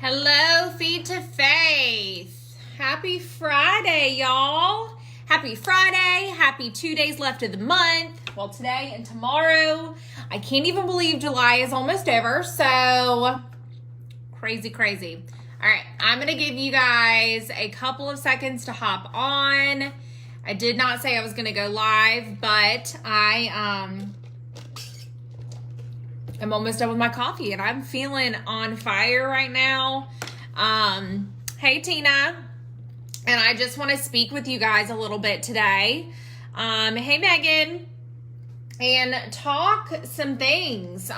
Hello, Feed to Faith. Happy Friday, y'all. Happy Friday. Happy 2 days left of the month. Well, today and tomorrow. I can't even believe July is almost over. So, crazy. All right, I'm going to give you guys a couple of seconds to hop on. I did not say I was going to go live, but I'm almost done with my coffee and I'm feeling on fire right now. Hey, Tina. And I just want to speak with you guys a little bit today. Hey, Megan. And talk some things.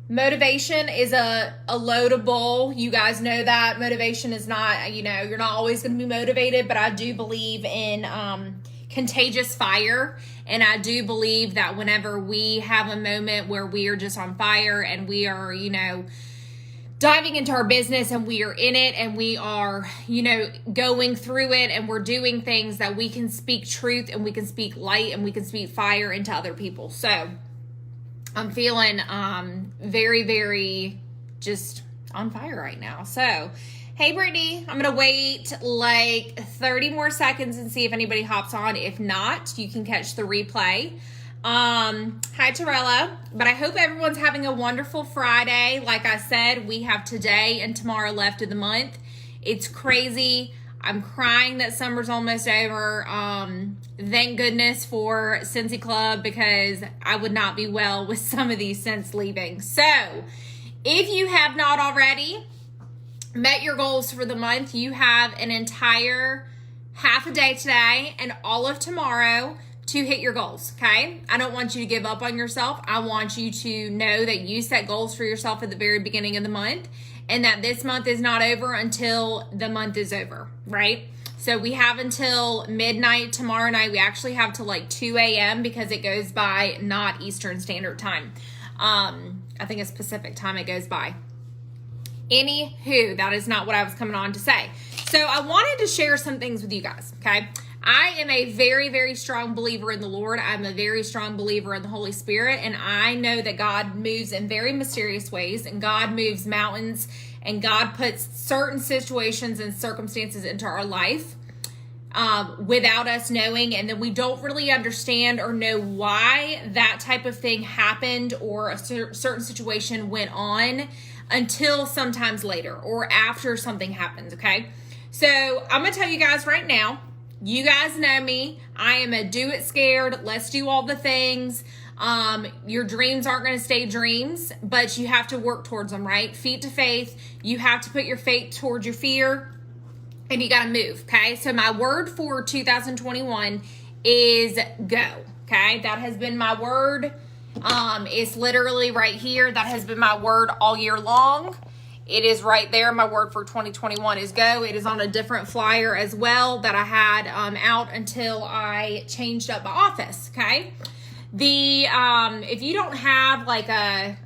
Motivation is a loadable. You guys know that motivation is not, you're not always going to be motivated, but I do believe in contagious fire. And I do believe that whenever we have a moment where we are just on fire and we are, diving into our business and we are in it and we are, going through it and we're doing things, that we can speak truth and we can speak light and we can speak fire into other people. So I'm feeling very, very just on fire right now. So, hey, Brittany, I'm going to wait like 30 more seconds and see if anybody hops on. If not, you can catch the replay. Hi, Torella. But I hope everyone's having a wonderful Friday. Like I said, we have today and tomorrow left of the month. It's crazy. I'm crying that summer's almost over. Thank goodness for Cincy Club, because I would not be well with some of these scents leaving. So if you have not already met your goals for the month, you have an entire half a day today and all of tomorrow to hit your goals, okay? I don't want you to give up on yourself. I want you to know that you set goals for yourself at the very beginning of the month and that this month is not over until the month is over, right? So we have until midnight tomorrow night. We actually have till like 2 a.m. because it goes by not Eastern Standard Time. I think it's Pacific time it goes by. Anywho, that is not what I was coming on to say. So I wanted to share some things with you guys, okay? I am a very, very strong believer in the Lord. I'm a very strong believer in the Holy Spirit, and I know that God moves in very mysterious ways, and God moves mountains, and God puts certain situations and circumstances into our life without us knowing, and then we don't really understand or know why that type of thing happened or a certain situation went on until sometimes later or after something happens, okay? So I'm going to tell you guys right now, you guys know me. I am a do it scared. Let's do all the things. Your dreams aren't going to stay dreams, but you have to work towards them, right? Feet to faith. You have to put your faith towards your fear and you got to move. Okay. So my word for 2021 is go. Okay. That has been my word. It's literally right here. That has been my word all year long. It is right there. My word for 2021 is go. It is on a different flyer as well that I had out until I changed up my office. Okay. If you don't have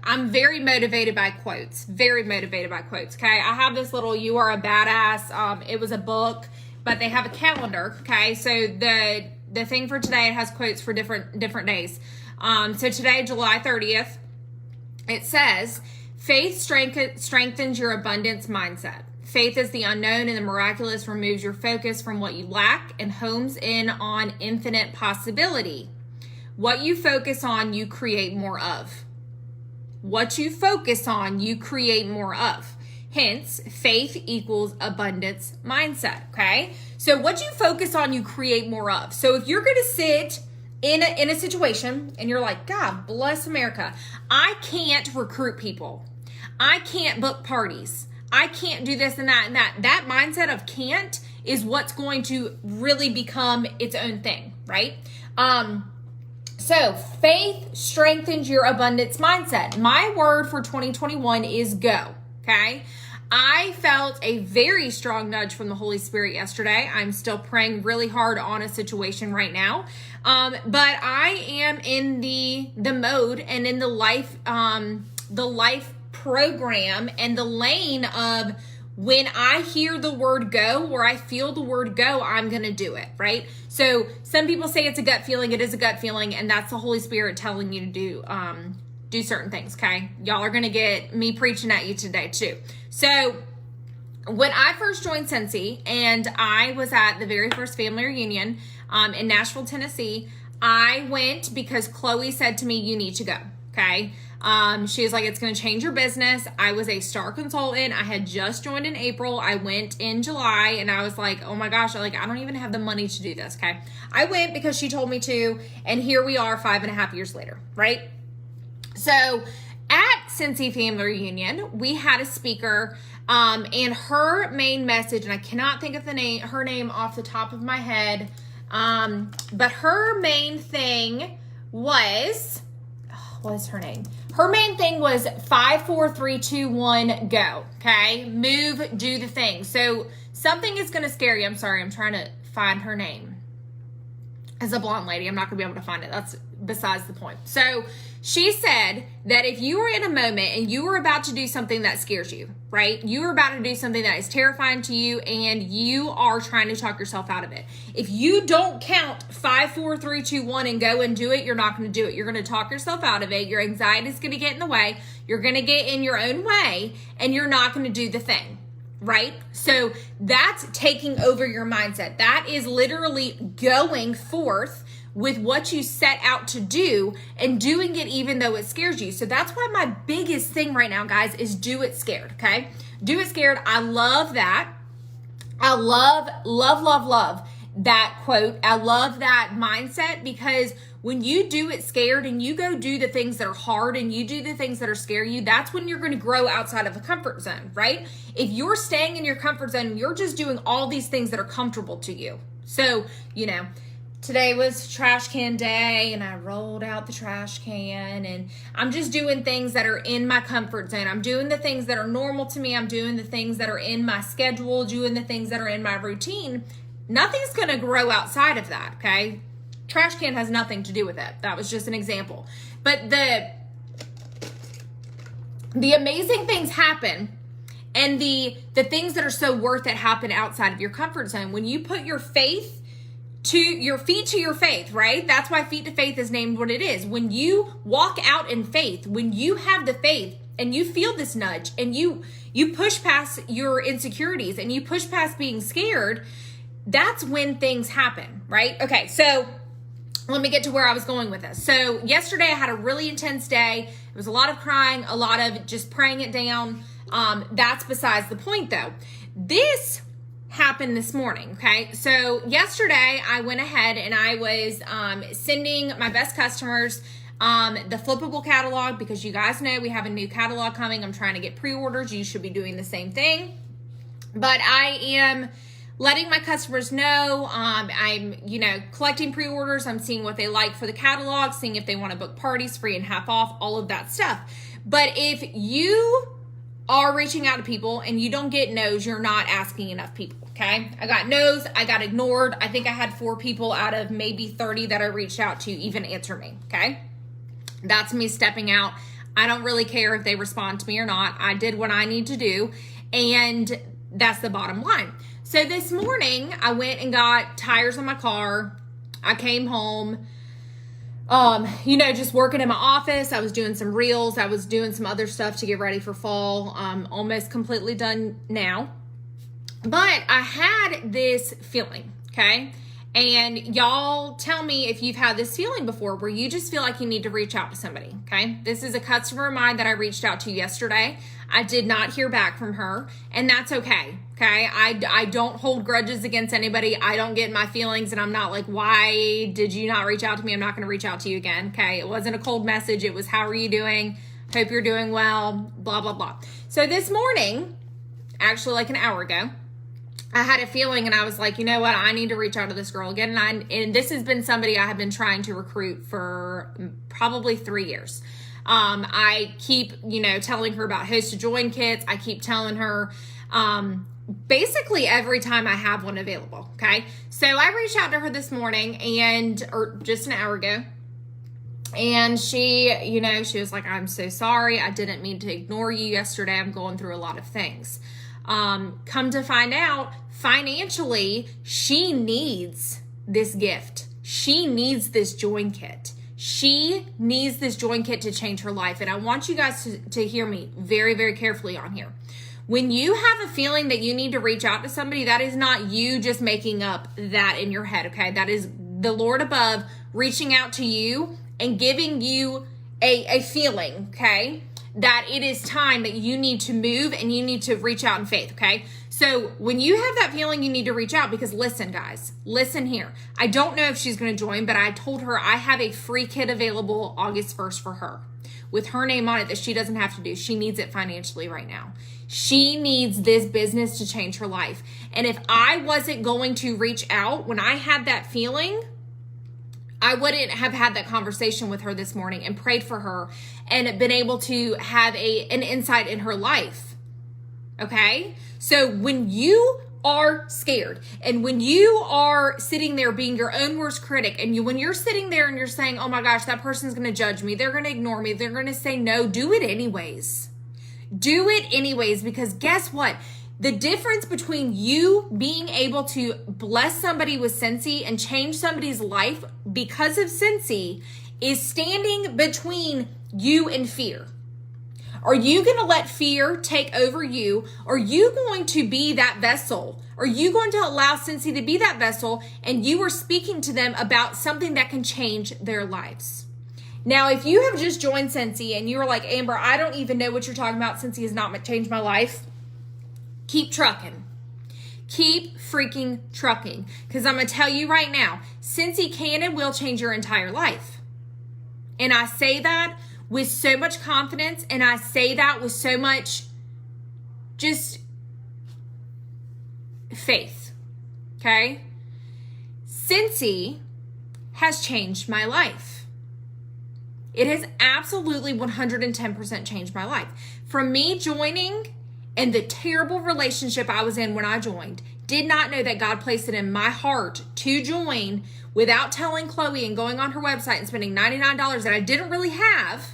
I'm very motivated by quotes. Very motivated by quotes. Okay. I have this little "You Are a Badass." It was a book, but they have a calendar. Okay. So the thing for today, it has quotes for different days. So today, July 30th, it says, faith strengthens your abundance mindset. Faith is the unknown and the miraculous removes your focus from what you lack and homes in on infinite possibility. What you focus on, you create more of. What you focus on, you create more of. Hence, faith equals abundance mindset, okay? So what you focus on, you create more of. So if you're going to sit in a situation and you're like, God bless America, I can't recruit people. I can't book parties. I can't do this and that and that. That mindset of can't is what's going to really become its own thing, right? So faith strengthens your abundance mindset. My word for 2021 is go, okay? I felt a very strong nudge from the Holy Spirit yesterday. I'm still praying really hard on a situation right now. But I am in the mode and in the life program and the lane of when I hear the word go or I feel the word go, I'm going to do it, right? So some people say it's a gut feeling. It is a gut feeling, and that's the Holy Spirit telling you to do certain things, okay? Y'all are going to get me preaching at you today too. So when I first joined Cincy and I was at the very first family reunion in Nashville, Tennessee, I went because Chloe said to me, you need to go, okay? She was like, it's going to change your business. I was a star consultant. I had just joined in April. I went in July and I was like, oh my gosh, I don't even have the money to do this, okay? I went because she told me to, and here we are 5.5 years later, right? So at Cincy Family Reunion, we had a speaker, and her main message, and I cannot think of her name off the top of my head, but her main thing was, what is her name? Her main thing was 5, 4, 3, 2, 1, go. Okay, move, do the thing. So something is going to scare you. I'm sorry, I'm trying to find her name. As a blonde lady, I'm not going to be able to find it. That's besides the point. So she said that if you were in a moment and you were about to do something that scares you, right? You are about to do something that is terrifying to you and you are trying to talk yourself out of it. If you don't count 5, 4, 3, 2, 1 and go and do it, you're not going to do it. You're going to talk yourself out of it. Your anxiety is going to get in the way. You're going to get in your own way and you're not going to do the thing, right? So that's taking over your mindset. That is literally going forth with what you set out to do and doing it even though it scares you. So that's why my biggest thing right now, guys, is do it scared, okay? Do it scared. I love that. I love that quote. I love that mindset because when you do it scared and you go do the things that are hard and you do the things that are scary you, that's when you're going to grow outside of a comfort zone, right? If you're staying in your comfort zone, you're just doing all these things that are comfortable to you. So, today was trash can day and I rolled out the trash can and I'm just doing things that are in my comfort zone. I'm doing the things that are normal to me. I'm doing the things that are in my schedule, doing the things that are in my routine. Nothing's going to grow outside of that, okay? Trash can has nothing to do with it. That was just an example. But the amazing things happen and the things that are so worth it happen outside of your comfort zone. When you put your feet to your faith, right? That's why feet to faith is named what it is. When you walk out in faith, when you have the faith and you feel this nudge and you push past your insecurities and you push past being scared, that's when things happen, right? Okay, so let me get to where I was going with this. So yesterday I had a really intense day. It was a lot of crying, a lot of just praying it down. That's besides the point though. This happened this morning, okay? So yesterday I went ahead and I was sending my best customers the flippable catalog because you guys know we have a new catalog coming. I'm trying to get pre-orders. You should be doing the same thing. But I am letting my customers know, I'm collecting pre-orders. I'm seeing what they like for the catalog, seeing if they want to book parties, free and half off, all of that stuff. But if you are reaching out to people and you don't get no's, you're not asking enough people, okay? I got no's, I got ignored. I think I had 4 people out of maybe 30 that I reached out to even answer me, okay? That's me stepping out. I don't really care if they respond to me or not. I did what I need to do, and that's the bottom line. So this morning, I went and got tires on my car. I came home, just working in my office. I was doing some reels. I was doing some other stuff to get ready for fall. Almost completely done now. But I had this feeling, okay? And y'all tell me if you've had this feeling before where you just feel like you need to reach out to somebody, okay? This is a customer of mine that I reached out to yesterday. I did not hear back from her, and that's okay, okay? I don't hold grudges against anybody. I don't get in my feelings, and I'm not like, why did you not reach out to me? I'm not going to reach out to you again, okay? It wasn't a cold message. It was, how are you doing? Hope you're doing well, blah, blah, blah. So this morning, actually like an hour ago, I had a feeling and I was like, you know what? I need to reach out to this girl again. And this has been somebody I have been trying to recruit for probably 3 years. I keep, telling her about host to join kits. I keep telling her, basically every time I have one available. Okay. So I reached out to her this morning or just an hour ago. And she, she was like, I'm so sorry. I didn't mean to ignore you yesterday. I'm going through a lot of things. Come to find out, financially, she needs this gift. She needs this join kit. She needs this join kit to change her life. And I want you guys to hear me very, very carefully on here. When you have a feeling that you need to reach out to somebody, that is not you just making up that in your head, okay? That is the Lord above reaching out to you and giving you a feeling, okay? That it is time that you need to move and you need to reach out in faith, okay? So when you have that feeling, you need to reach out, because listen, guys, listen here. I don't know if she's going to join, but I told her I have a free kit available August 1st for her with her name on it that she doesn't have to do. She needs it financially right now. She needs this business to change her life. And if I wasn't going to reach out when I had that feeling, I wouldn't have had that conversation with her this morning and prayed for her and been able to have an insight in her life. Okay? So when you are scared and when you are sitting there being your own worst critic, and when you're sitting there and you're saying, oh my gosh, that person's going to judge me, they're going to ignore me, they're going to say no, do it anyways. Do it anyways, because guess what? The difference between you being able to bless somebody with Scentsy and change somebody's life because of Scentsy is standing between you and fear. Are you going to let fear take over you? Are you going to be that vessel? Are you going to allow Scentsy to be that vessel and you are speaking to them about something that can change their lives? Now, if you have just joined Scentsy and you're like, Amber, I don't even know what you're talking about. Scentsy has not changed my life. Keep trucking. Keep freaking trucking. Because I'm going to tell you right now, Scentsy can and will change your entire life. And I say that with so much confidence, and I say that with so much just faith. Okay? Scentsy has changed my life. It has absolutely 110% changed my life. From me joining and the terrible relationship I was in when I joined, did not know that God placed it in my heart to join without telling Chloe and going on her website and spending $99 that I didn't really have,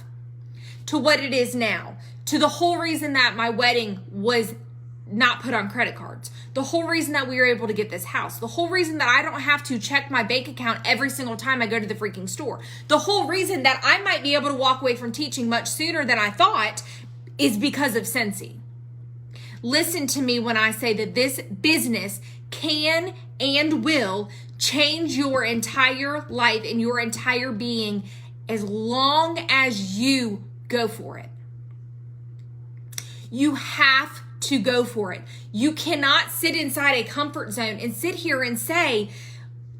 to what it is now. To the whole reason that my wedding was not put on credit cards. The whole reason that we were able to get this house. The whole reason that I don't have to check my bank account every single time I go to the freaking store. The whole reason that I might be able to walk away from teaching much sooner than I thought is because of Scentsy. Listen to me when I say that this business can and will change your entire life and your entire being as long as you go for it. You have to go for it. You cannot sit inside a comfort zone and sit here and say,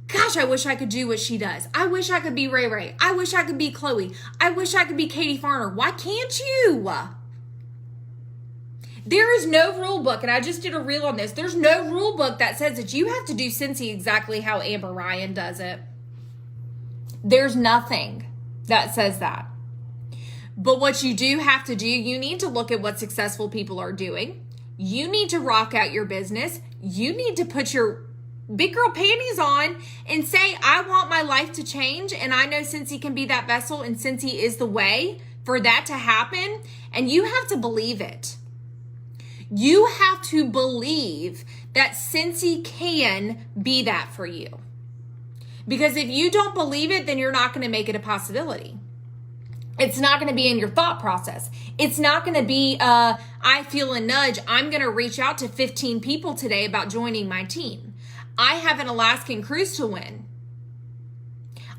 gosh, I wish I could do what she does. I wish I could be Ray Ray. I wish I could be Chloe. I wish I could be Katie Farner. Why can't you? There is no rule book, and I just did a reel on this. There's no rule book that says that you have to do Scentsy exactly how Amber Ryan does it. There's nothing that says that. But what you do have to do, you need to look at what successful people are doing. You need to rock out your business. You need to put your big girl panties on and say, I want my life to change, and I know Scentsy can be that vessel, and Scentsy is the way for that to happen. And you have to believe it. You have to believe that Scentsy can be that for you. Because if you don't believe it, then you're not going to make it a possibility. It's not going to be in your thought process. It's not going to be, I feel a nudge. I'm going to reach out to 15 people today about joining my team. I have an Alaskan cruise to win.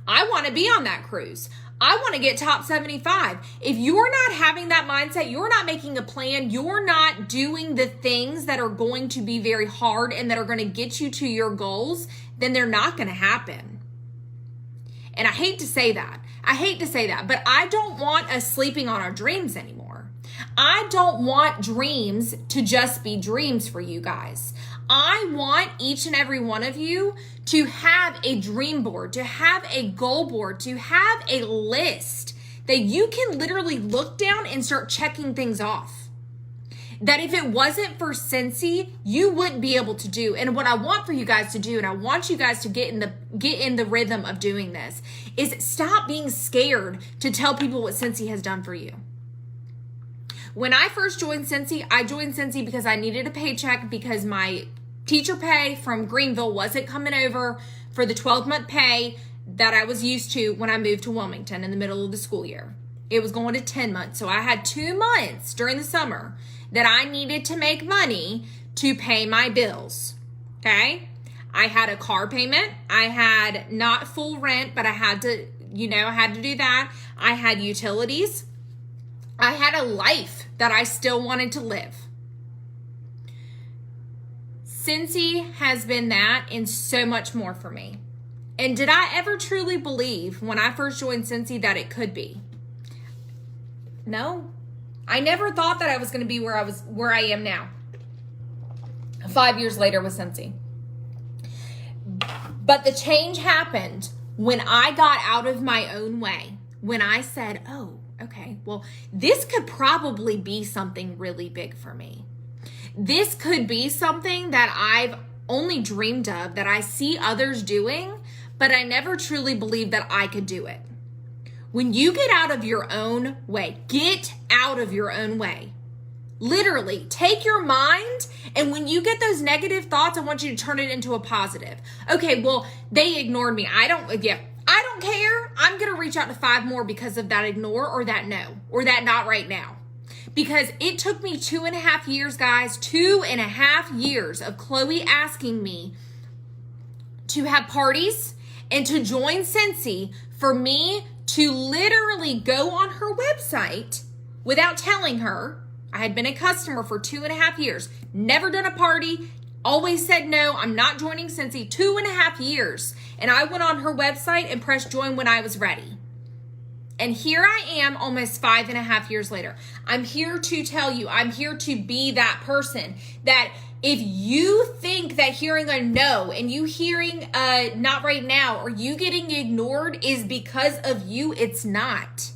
I want to be on that cruise. I want to get top 75. If you're not having that mindset, you're not making a plan, you're not doing the things that are going to be very hard and that are going to get you to your goals, then they're not going to happen. And I hate to say that. But I don't want us sleeping on our dreams anymore. I don't want dreams to just be dreams for you guys. I want each and every one of you to have a dream board, to have a goal board, to have a list that you can literally look down and start checking things off. That if it wasn't for Scentsy, you wouldn't be able to do. And what I want for you guys to do, and I want you guys to get in the rhythm of doing this, is stop being scared to tell people what Scentsy has done for you. When I first joined Scentsy, I joined Scentsy because I needed a paycheck because my teacher pay from Greenville wasn't coming over for the 12-month pay that I was used to when I moved to Wilmington in the middle of the school year. It was going to 10 months. So I had 2 months during the summer that I needed to make money to pay my bills. Okay? I had a car payment. I had not full rent, but I had to, I had to do that. I had utilities. I had a life that I still wanted to live. Cincy has been that and so much more for me. And did I ever truly believe when I first joined Cincy that it could be? No. I never thought that I was going to be where I am now. 5 years later with Cincy. But the change happened when I got out of my own way. When I said, oh, okay, well, this could probably be something really big for me. This could be something that I've only dreamed of, that I see others doing, but I never truly believed that I could do it. When you get out of your own way, get out of your own way. Literally, take your mind, and when you get those negative thoughts, I want you to turn it into a positive. Okay, well, they ignored me. I don't care. I'm going to reach out to 5 more because of that ignore or that no, or that not right now. Because it took me 2.5 years, guys, 2.5 years of Chloe asking me to have parties and to join Cincy for me to literally go on her website without telling her. I had been a customer for 2.5 years, never done a party, always said no, I'm not joining Cincy. 2.5 years. And I went on her website and pressed join when I was ready. And here I am almost 5.5 years later. I'm here to tell you, I'm here to be that person that if you think that hearing a no and you hearing not right now or you getting ignored is because of you, it's not.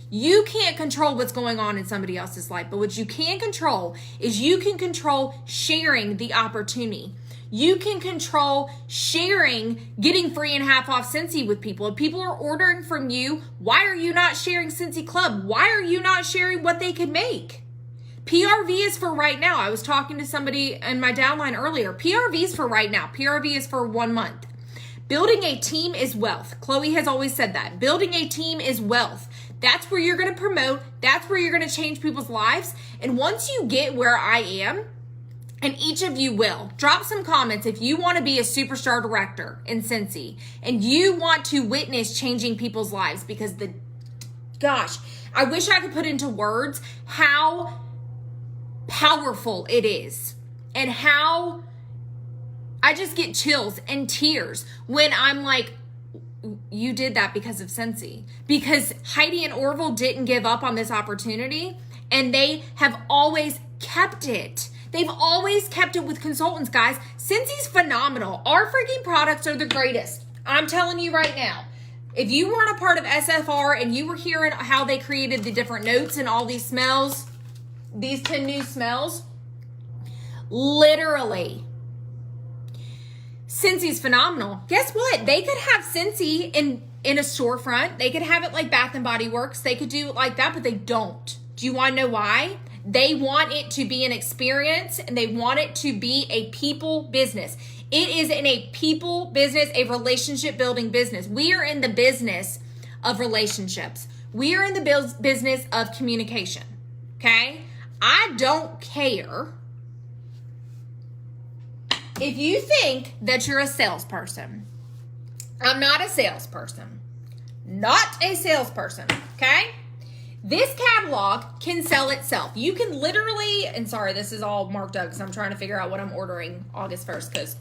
You can't control what's going on in somebody else's life, but what you can control is you can control sharing the opportunity. You can control sharing, getting free and half off Cincy with people. If people are ordering from you, why are you not sharing Cincy Club? Why are you not sharing what they could make? PRV is for right now. I was talking to somebody in my downline earlier. PRV is for right now. PRV is for 1 month. Building a team is wealth. Chloe has always said that. Building a team is wealth. That's where you're going to promote. That's where you're going to change people's lives. And once you get where I am, and each of you will, drop some comments if you want to be a superstar director in Cincy and you want to witness changing people's lives, because I wish I could put into words how powerful it is and how I just get chills and tears when I'm like, you did that because of Cincy, because Heidi and Orville didn't give up on this opportunity and they have always kept it. They've always kept it with consultants, guys. Cincy's phenomenal. Our freaking products are the greatest. I'm telling you right now. If you weren't a part of SFR and you were hearing how they created the different notes and all these smells, these 10 new smells, literally, Cincy's phenomenal. Guess what? They could have Cincy in a storefront. They could have it like Bath and Body Works. They could do it like that, but they don't. Do you want to know why? They want it to be an experience and they want it to be a people business. It is in a people business, a relationship building business. We are in the business of relationships. We are in the business of communication. Okay? I don't care if you think that you're a salesperson. I'm not a salesperson. Not a salesperson. Okay? This catalog can sell itself. You can literally, and sorry, this is all marked up because I'm trying to figure out what I'm ordering August 1st because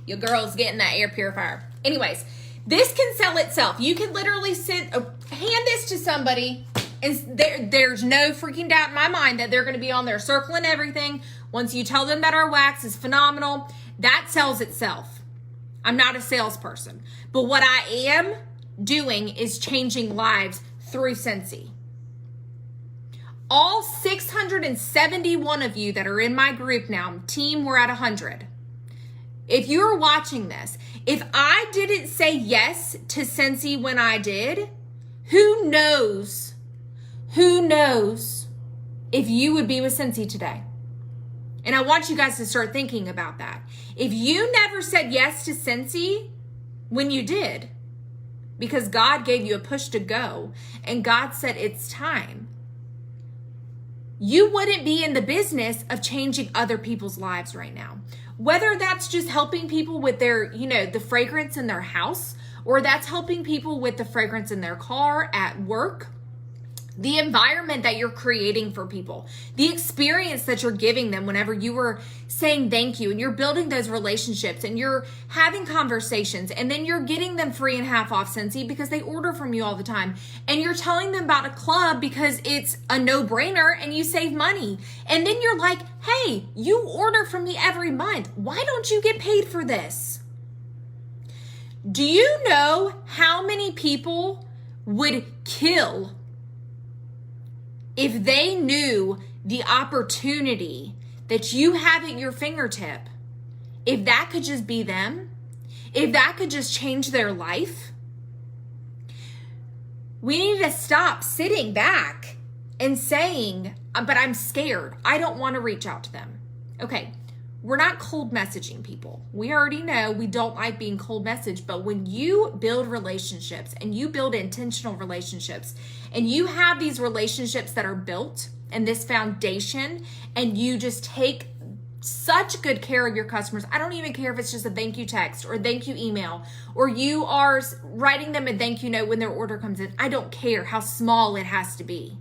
your girl's getting that air purifier. Anyways, this can sell itself. You can literally hand this to somebody and there's no freaking doubt in my mind that they're going to be on there circling everything. Once you tell them that our wax is phenomenal, that sells itself. I'm not a salesperson. But what I am doing is changing lives through Cincy. All 671 of you that are in my group now, team, we're at 100. If you're watching this, if I didn't say yes to Cincy when I did, who knows if you would be with Cincy today? And I want you guys to start thinking about that. If you never said yes to Cincy when you did, because God gave you a push to go and God said it's time, you wouldn't be in the business of changing other people's lives right now. Whether that's just helping people with their, the fragrance in their house, or that's helping people with the fragrance in their car, at work, the environment that you're creating for people, the experience that you're giving them whenever you were saying thank you, and you're building those relationships, and you're having conversations, and then you're getting them free and half off Scentsy because they order from you all the time, and you're telling them about a club because it's a no-brainer and you save money, and then you're like, hey, you order from me every month, why don't you get paid for this? Do you know how many people would kill if they knew the opportunity that you have at your fingertip? If that could just be them, if that could just change their life? We need to stop sitting back and saying, but I'm scared, I don't want to reach out to them. Okay, we're not cold messaging people. We already know we don't like being cold messaged, but when you build relationships and you build intentional relationships and you have these relationships that are built and this foundation, and you just take such good care of your customers. I don't even care if it's just a thank you text or a thank you email, or you are writing them a thank you note when their order comes in. I don't care how small it has to be.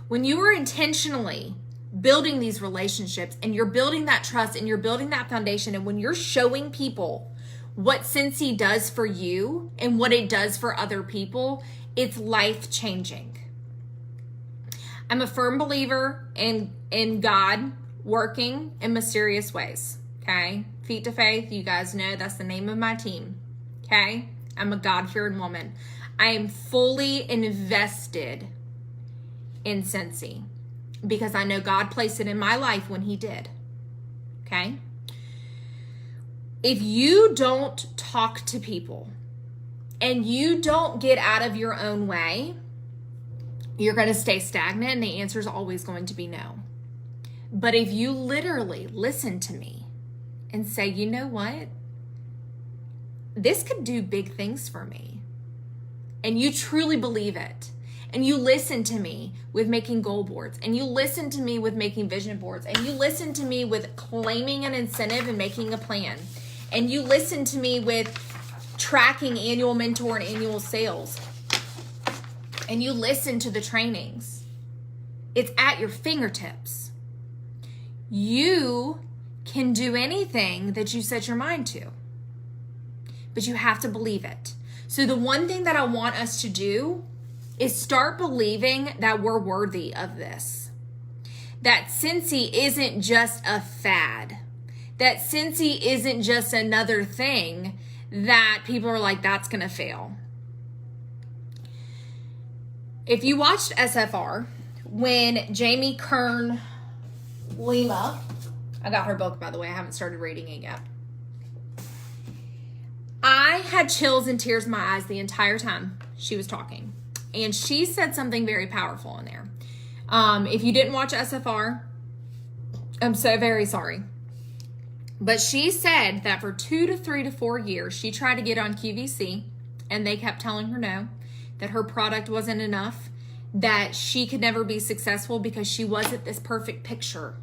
When you are intentionally building these relationships and you're building that trust and you're building that foundation, and when you're showing people what Scentsy does for you and what it does for other people, it's life-changing. I'm a firm believer in God working in mysterious ways, okay? Feet to Faith, you guys know that's the name of my team, okay? I'm a God-fearing woman. I am fully invested in Scentsy because I know God placed it in my life when he did, okay? If you don't talk to people and you don't get out of your own way, you're going to stay stagnant, and the answer is always going to be no. But if you literally listen to me and say, you know what? This could do big things for me, and you truly believe it, and you listen to me with making goal boards, and you listen to me with making vision boards, and you listen to me with claiming an incentive and making a plan, and you listen to me with tracking annual mentor and annual sales, and you listen to the trainings, it's at your fingertips. You can do anything that you set your mind to, but you have to believe it. So the one thing that I want us to do is start believing that we're worthy of this. That Scentsy isn't just a fad. That Scentsy isn't just another thing that people are like, that's going to fail. If you watched SFR, when Jamie Kern Lima, I got her book, by the way, I haven't started reading it yet. I had chills and tears in my eyes the entire time she was talking. And she said something very powerful in there. If you didn't watch SFR, I'm so very sorry. But she said that for 2 to 3 to 4 years, she tried to get on QVC, and they kept telling her no, that her product wasn't enough, that she could never be successful because she wasn't this perfect picture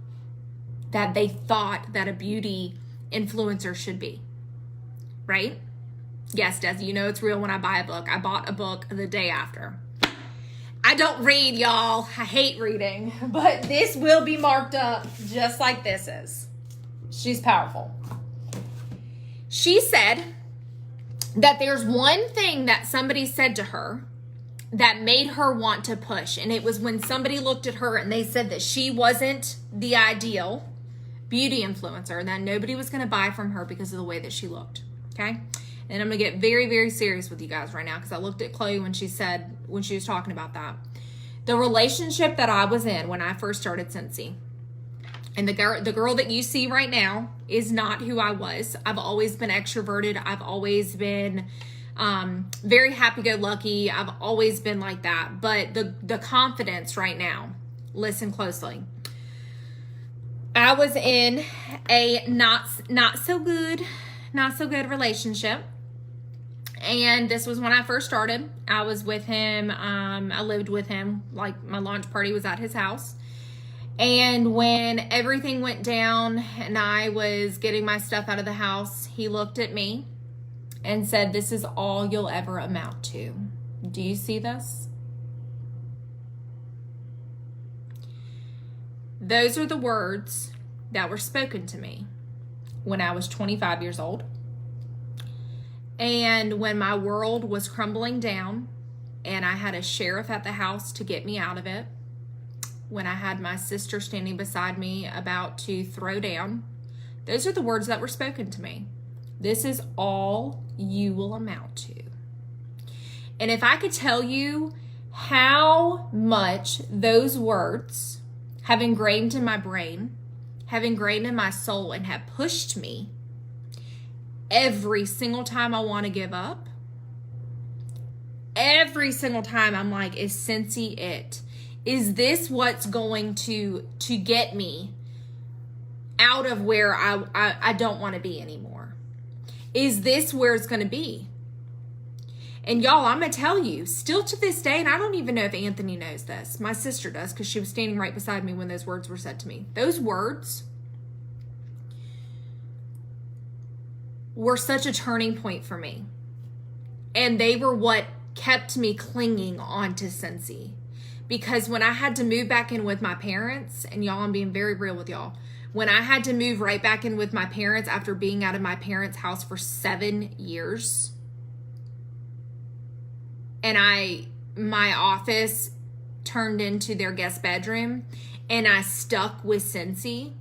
that they thought that a beauty influencer should be. Right? Yes, Desi, you know it's real when I buy a book. I bought a book the day after. I don't read, y'all. I hate reading. But this will be marked up just like this is. She's powerful. She said that there's one thing that somebody said to her that made her want to push. And it was when somebody looked at her and they said that she wasn't the ideal beauty influencer, that nobody was going to buy from her because of the way that she looked. Okay? And I'm going to get very, very serious with you guys right now because I looked at Chloe when she was talking about that. The relationship that I was in when I first started Scentsy, and the girl that you see right now is not who I was. I've always been extroverted. I've always been very happy-go-lucky. I've always been like that. But the confidence right now, listen closely. I was in a not so good relationship. And this was when I first started. I was with him. I lived with him. Like, my launch party was at his house. And when everything went down and I was getting my stuff out of the house, he looked at me and said, "This is all you'll ever amount to. Do you see this?" Those are the words that were spoken to me when I was 25 years old. And when my world was crumbling down and I had a sheriff at the house to get me out of it, when I had my sister standing beside me about to throw down, those are the words that were spoken to me. This is all you will amount to. And if I could tell you how much those words have ingrained in my brain, have ingrained in my soul, and have pushed me every single time I want to give up, every single time I'm like, is Scentsy it? Is this what's going to get me out of where I don't want to be anymore? Is this where it's going to be? And y'all, I'm going to tell you, still to this day, and I don't even know if Anthony knows this. My sister does, because she was standing right beside me when those words were said to me. Those words were such a turning point for me. And they were what kept me clinging on to Scentsy. Because when I had to move back in with my parents, and y'all, I'm being very real with y'all. When I had to move right back in with my parents after being out of my parents' house for 7 years, and my office turned into their guest bedroom, and I stuck with Scentsy,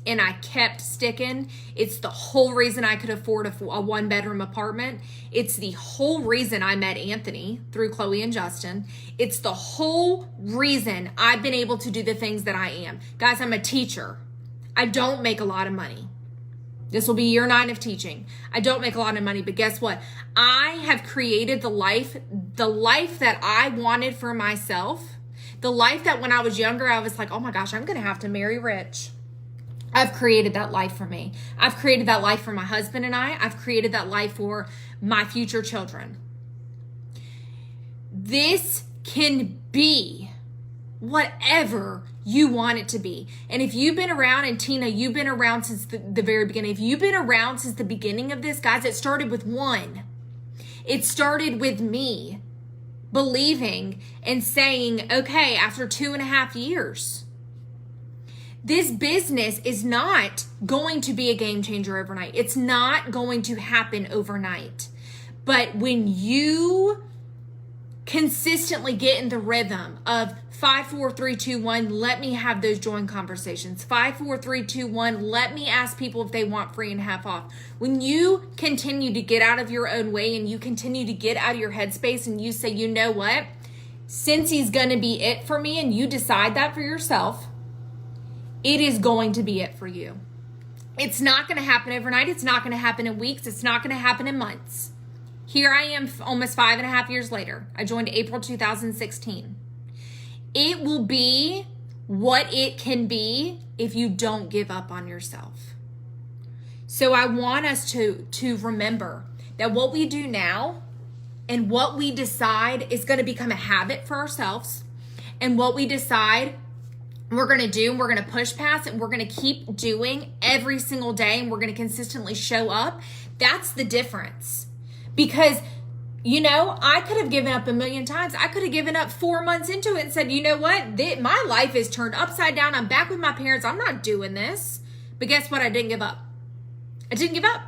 and I kept sticking. It's the whole reason I could afford a 1-bedroom apartment. It's the whole reason I met Anthony through Chloe and Justin. It's the whole reason I've been able to do the things that I am. Guys, I'm a teacher. I don't make a lot of money. This will be year 9 of teaching. I don't make a lot of money, but guess what? I have created the life that I wanted for myself. The life that when I was younger, I was like, oh my gosh, I'm going to have to marry rich. I've created that life for me. I've created that life for my husband and I. I've created that life for my future children. This can be whatever you want it to be. And if you've been around, and Tina, you've been around since the very beginning. If you've been around since the beginning of this, guys, it started with one. It started with me believing and saying, okay, after 2.5 years, this business is not going to be a game changer overnight. It's not going to happen overnight. But when you consistently get in the rhythm of 5, 4, 3, 2, 1, let me have those join conversations. 5, 4, 3, 2, 1, let me ask people if they want free and half off. When you continue to get out of your own way and you continue to get out of your headspace and you say, you know what, Scentsy's going to be it for me, and you decide that for yourself, it is going to be it for you. It's not going to happen overnight. It's not going to happen in weeks. It's not going to happen in months. Here I am almost 5.5 years later. I joined April 2016. It will be what it can be if you don't give up on yourself. So I want us to remember that what we do now and what we decide is going to become a habit for ourselves. And what we decide we're going to do, and we're going to push past, and we're going to keep doing every single day, and we're going to consistently show up. That's the difference. Because, you know, I could have given up a million times. I could have given up 4 months into it and said, you know what? My life is turned upside down. I'm back with my parents. I'm not doing this. But guess what? I didn't give up. I didn't give up.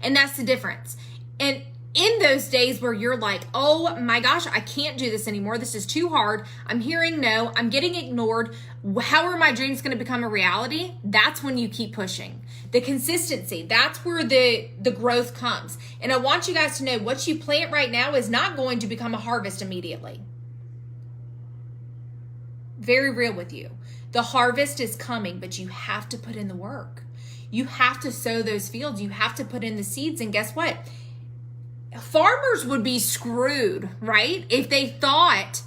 And that's the difference. And in those days where you're like, oh my gosh, I can't do this anymore. This is too hard. I'm hearing no. I'm getting ignored. How are my dreams going to become a reality? That's when you keep pushing. The consistency, that's where the growth comes. And I want you guys to know what you plant right now is not going to become a harvest immediately. Very real with you. The harvest is coming, but you have to put in the work. You have to sow those fields. You have to put in the seeds. And guess what? Farmers would be screwed, right? If they thought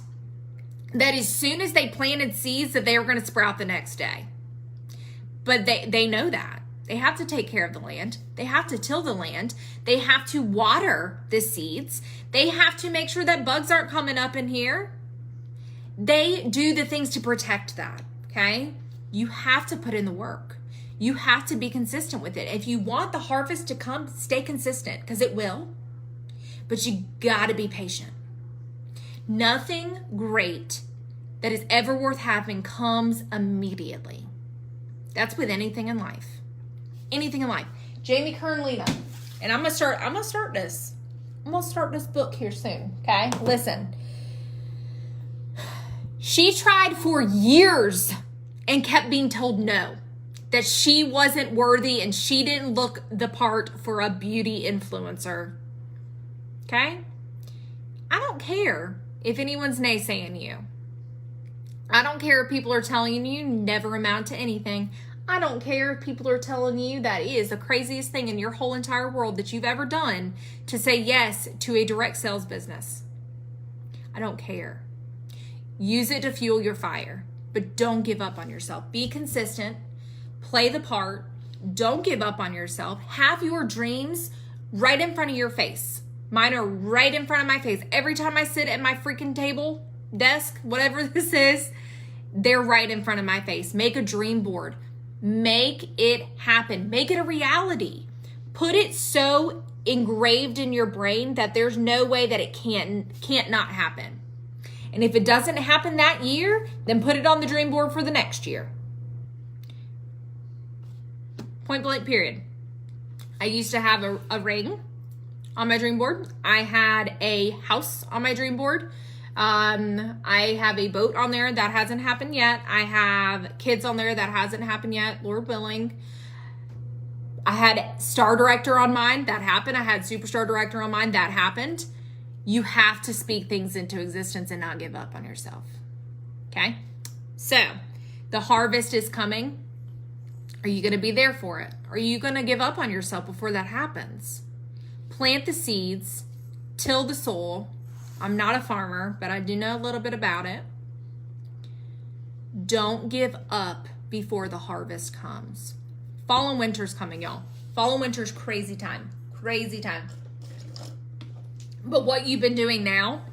that as soon as they planted seeds that they were going to sprout the next day. But they know that. They have to take care of the land. They have to till the land. They have to water the seeds. They have to make sure that bugs aren't coming up in here. They do the things to protect that, okay? You have to put in the work. You have to be consistent with it. If you want the harvest to come, stay consistent, because it will. But you gotta be patient. Nothing great that is ever worth having comes immediately. That's with anything in life. Anything in life. Jamie Kern-Lena. And I'm gonna start this book here soon. Okay? Listen. She tried for years and kept being told no. That she wasn't worthy and she didn't look the part for a beauty influencer. Okay? I don't care if anyone's naysaying you. I don't care if people are telling you never amount to anything. I don't care if people are telling you that it is the craziest thing in your whole entire world that you've ever done to say yes to a direct sales business. I don't care. Use it to fuel your fire, but don't give up on yourself. Be consistent. Play the part. Don't give up on yourself. Have your dreams right in front of your face. Mine are right in front of my face. Every time I sit at my freaking table, desk, whatever this is, they're right in front of my face. Make a dream board. Make it happen. Make it a reality. Put it so engraved in your brain that there's no way that it can't not happen. And if it doesn't happen that year, then put it on the dream board for the next year. Point blank, period. I used to have a ring on my dream board. I had a house on my dream board. I have a boat on there that hasn't happened yet. I have kids on there that hasn't happened yet, Lord willing. I had Star Director on mine, that happened. I had Superstar Director on mine, that happened. You have to speak things into existence and not give up on yourself. Okay? So, the harvest is coming. Are you going to be there for it? Are you going to give up on yourself before that happens? Plant the seeds, till the soil. I'm not a farmer, but I do know a little bit about it. Don't give up before the harvest comes. Fall and winter's coming, y'all. Fall and winter's crazy time. Crazy time. But what you've been doing now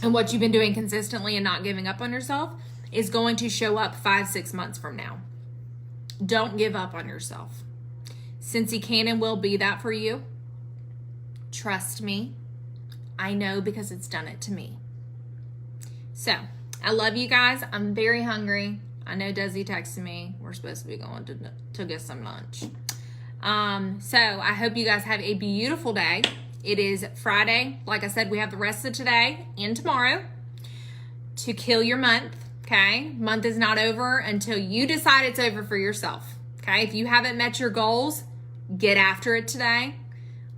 and what you've been doing consistently and not giving up on yourself is going to show up 5-6 months from now. Don't give up on yourself. Since he can and will be that for you, trust me. I know because it's done it to me. So, I love you guys. I'm very hungry. I know Desi texted me. We're supposed to be going to get some lunch. So, I hope you guys have a beautiful day. It is Friday. Like I said, we have the rest of today and tomorrow to kill your month. Okay? Month is not over until you decide it's over for yourself. Okay? If you haven't met your goals, get after it today.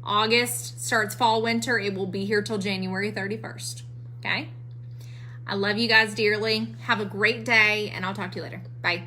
August starts fall, winter. It will be here till January 31st. Okay? I love you guys dearly. Have a great day, and I'll talk to you later. Bye.